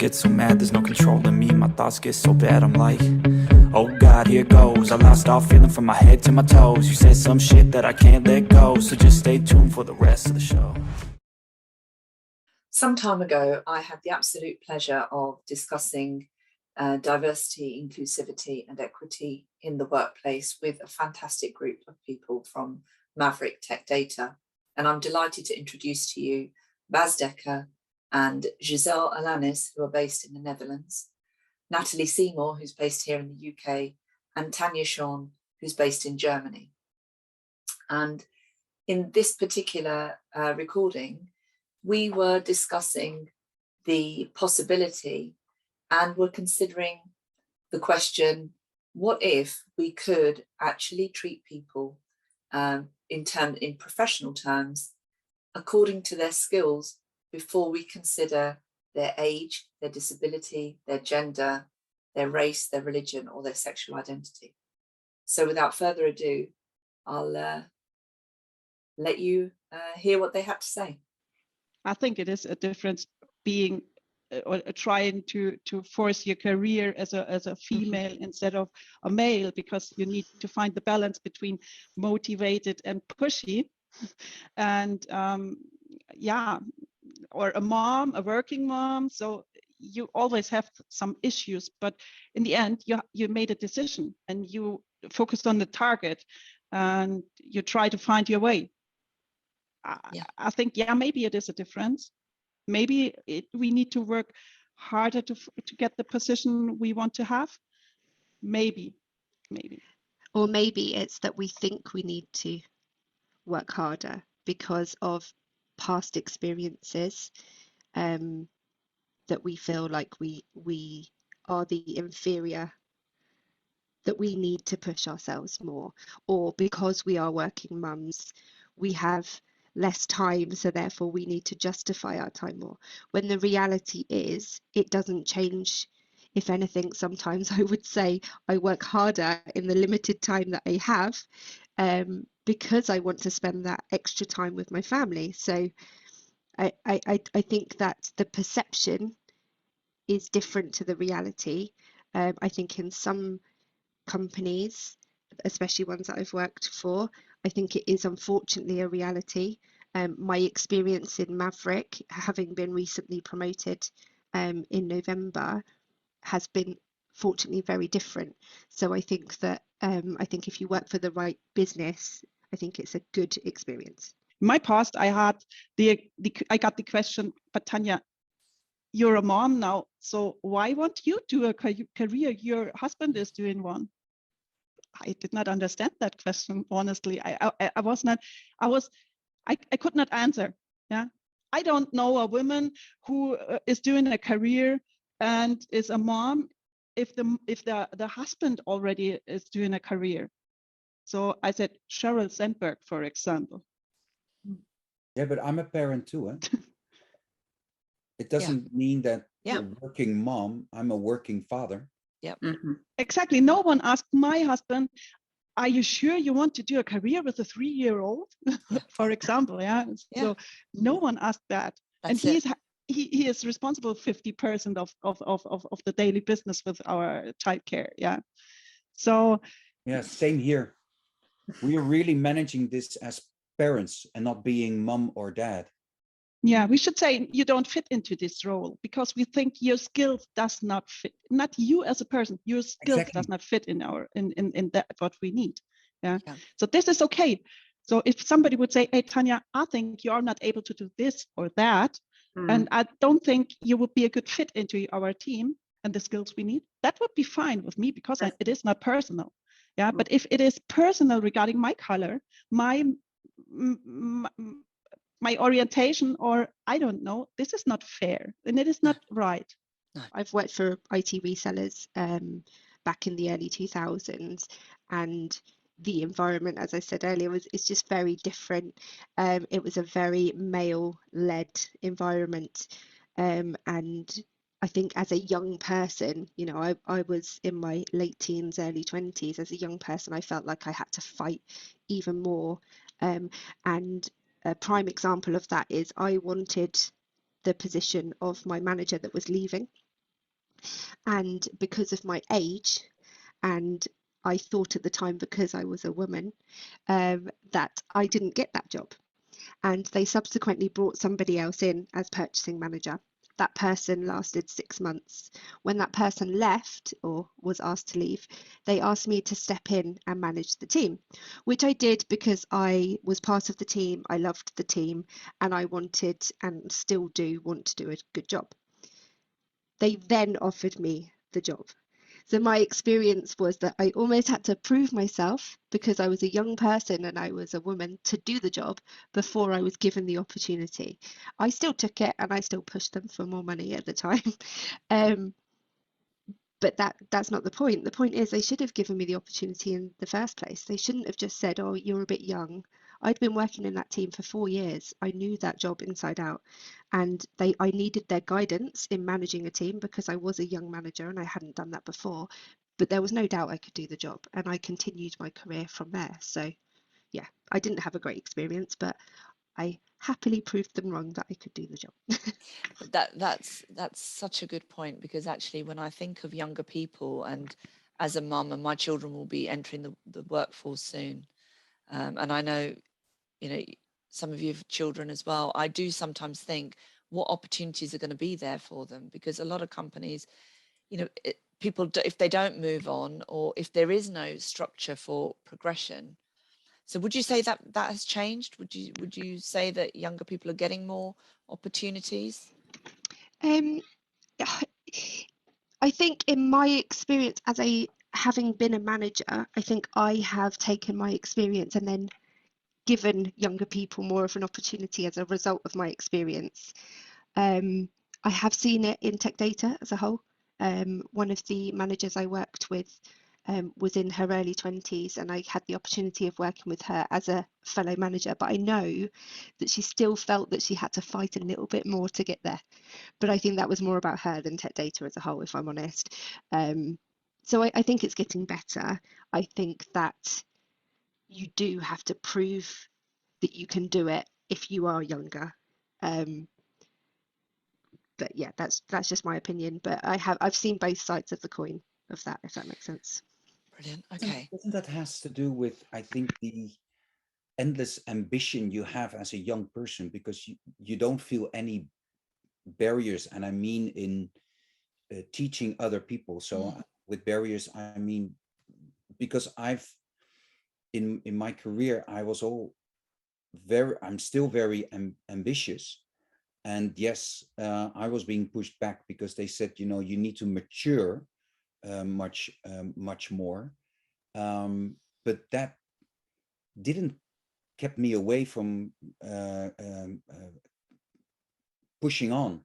get so mad, there's no controlling me. My thoughts get so bad, I'm like, oh God, here goes. I lost all feeling from my head to my toes. You said some shit that I can't let go, so just stay tuned for the rest of the show. Some time ago, I had the absolute pleasure of discussing diversity, inclusivity, and equity in the workplace with a fantastic group of people from Maverick Tech Data. And I'm delighted to introduce to you Bas Dekker and Giselle Alanis, who are based in the Netherlands, Natalie Seymour, who's based here in the UK, and Tanya Sean, who's based in Germany. And in this particular recording, we were discussing the possibility and were considering the question, what if we could actually treat people in professional terms according to their skills before we consider their age, their disability, their gender, their race, their religion, or their sexual identity. So without further ado, I'll let you hear what they had to say. I think it is a difference being or trying to force your career as a female instead of a male, because you need to find the balance between motivated and pushy. And or a mom, a working mom. So you always have some issues, but in the end, you made a decision and you focused on the target and you try to find your way. I think, maybe it is a difference. Maybe we need to work harder to get the position we want to have. Maybe. Or maybe it's that we think we need to work harder because of past experiences, that we feel like we are the inferior, that we need to push ourselves more, or because we are working mums, we have less time, so therefore we need to justify our time more, when the reality is it doesn't change. If anything, sometimes I would say I work harder in the limited time that I have, because I want to spend that extra time with my family. So I think that the perception is different to the reality. I think in some companies, especially ones that I've worked for, I think it is unfortunately a reality. My experience in Maverick, having been recently promoted in November, has been fortunately very different. So I think that if you work for the right business, I think it's a good experience. In my past, I had I got the question, but Tanya, you're a mom now, so why won't you do a career? Your husband is doing one. I did not understand that question, honestly. I could not answer. Yeah, I don't know a woman who is doing a career and is a mom if the husband already is doing a career. So I said Sheryl Sandberg, for example. Yeah, but I'm a parent too. Huh? It doesn't mean that you're a working mom. I'm a working father. Yep. Exactly. No one asked my husband, are you sure you want to do a career with a 3-year-old, for example? So no one asked that. That's and he is responsible 50% of the daily business with our childcare. Yeah. So same here. We are really managing this as parents and not being mom or dad. Yeah, we should say you don't fit into this role because we think your skills does not fit. Not you as a person, your skills does not fit in that what we need. Yeah. So this is okay. So if somebody would say, hey Tanya, I think you are not able to do this or that, and I don't think you would be a good fit into our team and the skills we need, that would be fine with me because it is not personal. Yeah. But if it is personal regarding my color, my orientation, or I don't know, this is not fair and it is not right. I've worked for IT resellers back in the early 2000s, and the environment, as I said earlier, it's just very different. It was a very male-led environment, and I think as a young person, I was in my late teens, early 20s. As a young person, I felt like I had to fight even more, and a prime example of that is I wanted the position of my manager that was leaving. And because of my age, and I thought at the time because I was a woman, that I didn't get that job. And they subsequently brought somebody else in as purchasing manager. That person lasted 6 months. When that person left or was asked to leave, they asked me to step in and manage the team, which I did because I was part of the team, I loved the team, and I wanted and still do want to do a good job. They then offered me the job. So my experience was that I almost had to prove myself because I was a young person and I was a woman to do the job before I was given the opportunity. I still took it and I still pushed them for more money at the time. But that's not the point. The point is they should have given me the opportunity in the first place. They shouldn't have just said, oh, you're a bit young. I'd been working in that team for 4 years. I knew that job inside out. And I needed their guidance in managing a team because I was a young manager and I hadn't done that before. But there was no doubt I could do the job, and I continued my career from there. So yeah, I didn't have a great experience, but I happily proved them wrong that I could do the job. But that's such a good point, because actually when I think of younger people, and as a mum, and my children will be entering the workforce soon, and I know, you know, some of you have children as well, I do sometimes think what opportunities are going to be there for them, because a lot of companies, you know, people, if they don't move on, or if there is no structure for progression. So would you say that that has changed? Would you say that younger people are getting more opportunities? Um, I think in my experience as having been a manager, I think I have taken my experience and then given younger people more of an opportunity as a result of my experience. I have seen it in tech data as a whole. One of the managers I worked with was in her early 20s, and I had the opportunity of working with her as a fellow manager, but I know that she still felt that she had to fight a little bit more to get there. But I think that was more about her than tech data as a whole, if I'm honest. So I think it's getting better. I think that you do have to prove that you can do it if you are younger. But yeah, that's just my opinion. But I've seen both sides of the coin of that, if that makes sense. Brilliant. Okay. Doesn't that has to do with, I think, the endless ambition you have as a young person, because you don't feel any barriers, and I mean in teaching other people. So with barriers, I mean, because I've in my career, I was I'm still very ambitious. And yes, I was being pushed back because they said, you know, you need to mature much more. But that didn't kept me away from pushing on.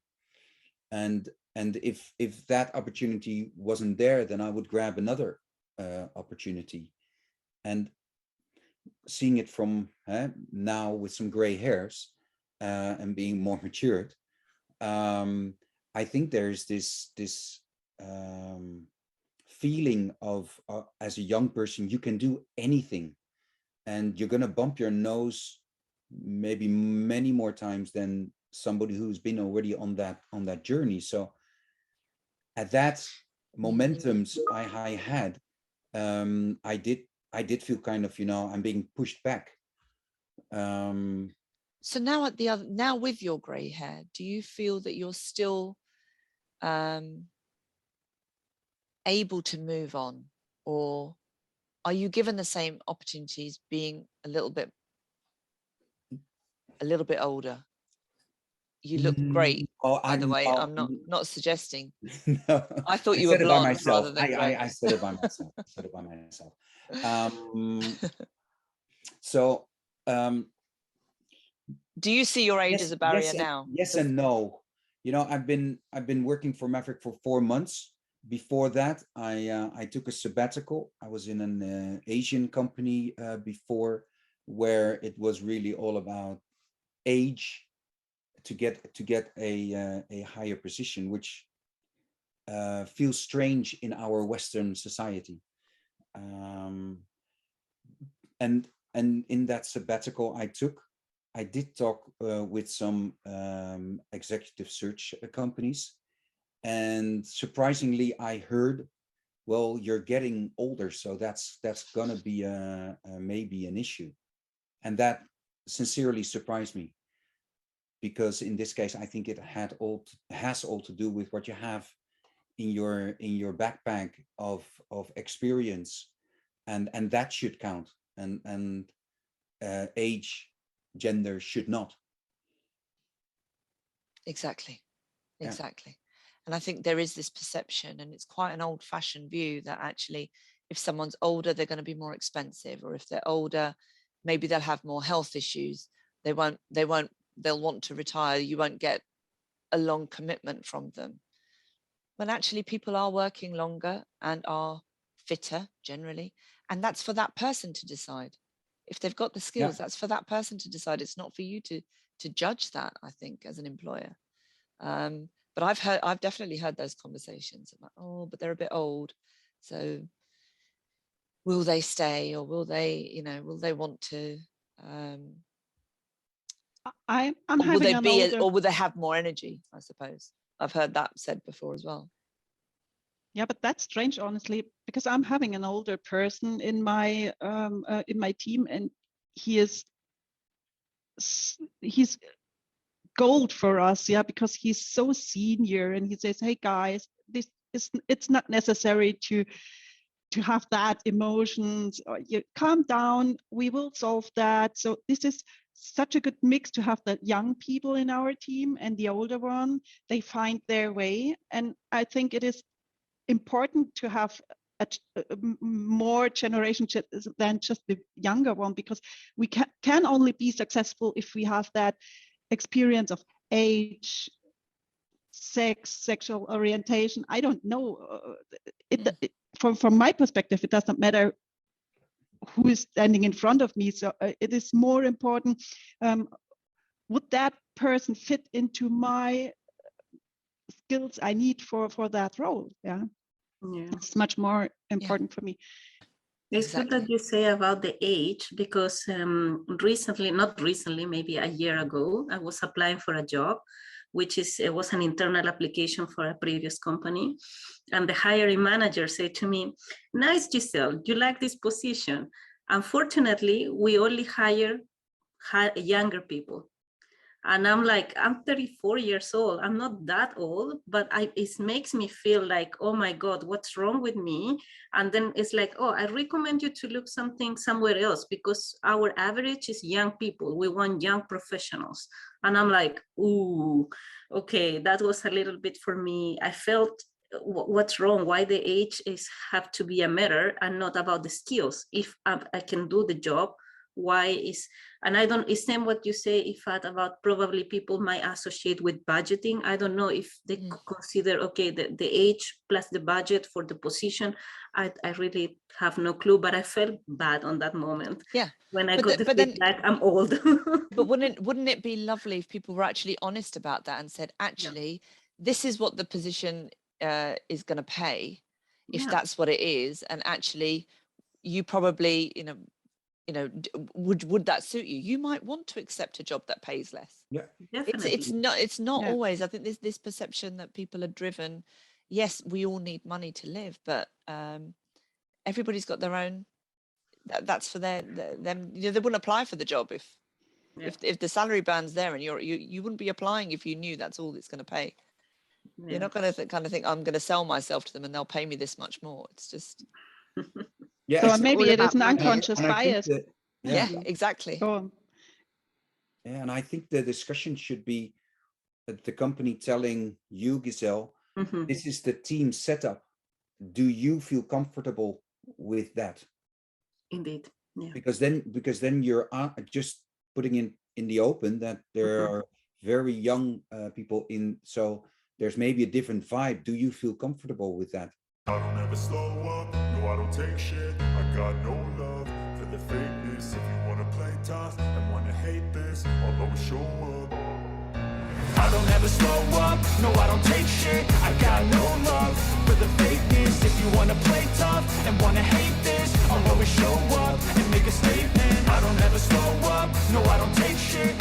And if that opportunity wasn't there, then I would grab another opportunity. And seeing it from now with some gray hairs and being more matured, I think there's this feeling of as a young person, you can do anything, and you're going to bump your nose maybe many more times than somebody who's been already on that journey. So at that momentums I had, I did feel kind of, you know, I'm being pushed back. So now with your gray hair, do you feel that you're still able to move on, or are you given the same opportunities being a little bit older? You look great, by the way. I'm not suggesting. No, I thought you said were it by blonde myself. rather than gray. I said it by myself. I said it by myself. So do you see your age as a barrier now? Yes and no. You know, I've been working for Maverick for 4 months. Before that, I took a sabbatical. I was in an Asian company before, where it was really all about age to get a higher position, which feels strange in our Western society. And in that sabbatical I did talk with some executive search companies, And surprisingly, I heard, well, you're getting older, so that's gonna be maybe an issue. And that sincerely surprised me, because in this case, I think it has all to do with what you have in your backpack of experience, and that should count, and age, gender should not. Exactly. Yeah. Exactly. And I think there is this perception, and it's quite an old-fashioned view, that actually if someone's older, they're going to be more expensive, or if they're older, maybe they'll have more health issues. They'll want to retire. You won't get a long commitment from them. When actually people are working longer and are fitter generally, and that's for that person to decide. If they've got the skills, that's for that person to decide. It's not for you to judge that, I think, as an employer. But I've definitely heard those conversations about, oh, but they're a bit old, so will they stay, or will they want to? I'm having an older, or will they have more energy? I suppose I've heard that said before as well. Yeah, but that's strange, honestly, because I'm having an older person in my team, and he's gold for us, yeah, because he's so senior, and he says, hey guys, it's not necessary to have that emotions, or you calm down, we will solve that. So this is such a good mix to have the young people in our team and the older one. They find their way, and I think it is important to have a more generation than just the younger one, because we can only be successful if we have that experience of age, sex, sexual orientation. I don't know. From my perspective, it doesn't matter who is standing in front of me. So it is more important, would that person fit into my skills I need for that role? Yeah, it's much more important for me. It's good that you say about the age, because not recently, maybe a year ago, I was applying for a job, it was an internal application for a previous company. And the hiring manager said to me, nice, Giselle, you like this position. Unfortunately, we only hire younger people. And I'm like, I'm 34 years old. I'm not that old, but it makes me feel like, oh my God, what's wrong with me? And then it's like, oh, I recommend you to look somewhere else, because our average is young people. We want young professionals. And I'm like, ooh, okay, that was a little bit for me. I felt, what's wrong? Why the age have to be a matter and not about the skills? If I can do the job, and I don't, it's same what you say, Iffat, about probably people might associate with budgeting. I don't know if they consider, okay, the age plus the budget for the position. I really have no clue, but I felt bad on that moment. Yeah. When I got the feedback, I'm old. But wouldn't it be lovely if people were actually honest about that and said, actually, this is what the position is going to pay, if that's what it is, and actually you probably, would that suit you? You might want to accept a job that pays less. Yeah, definitely. It's not always. I think there's this perception that people are driven. Yes, we all need money to live, but everybody's got their own. That's for them. They wouldn't apply for the job if the salary band's there, and you wouldn't be applying if you knew that's all it's going to pay. You're not going to kind of think, I'm going to sell myself to them and they'll pay me this much more. It's just. So maybe it is an unconscious bias. Exactly. Yeah, and I think the discussion should be the company telling you, Giselle, this is the team setup. Do you feel comfortable with that? Indeed. Yeah. Because then you're just putting in the open that there are very young people in, so there's maybe a different vibe. Do you feel comfortable with that? I don't ever slow up, no I don't take shit. I got no love for the fakeness. If you wanna play tough and wanna hate this, I'll always show up. I don't ever slow up, no I don't take shit. I got no love for the fakeness. If you wanna play tough and wanna hate this, I'll always show up and make a statement. I don't ever slow up, no I don't take shit.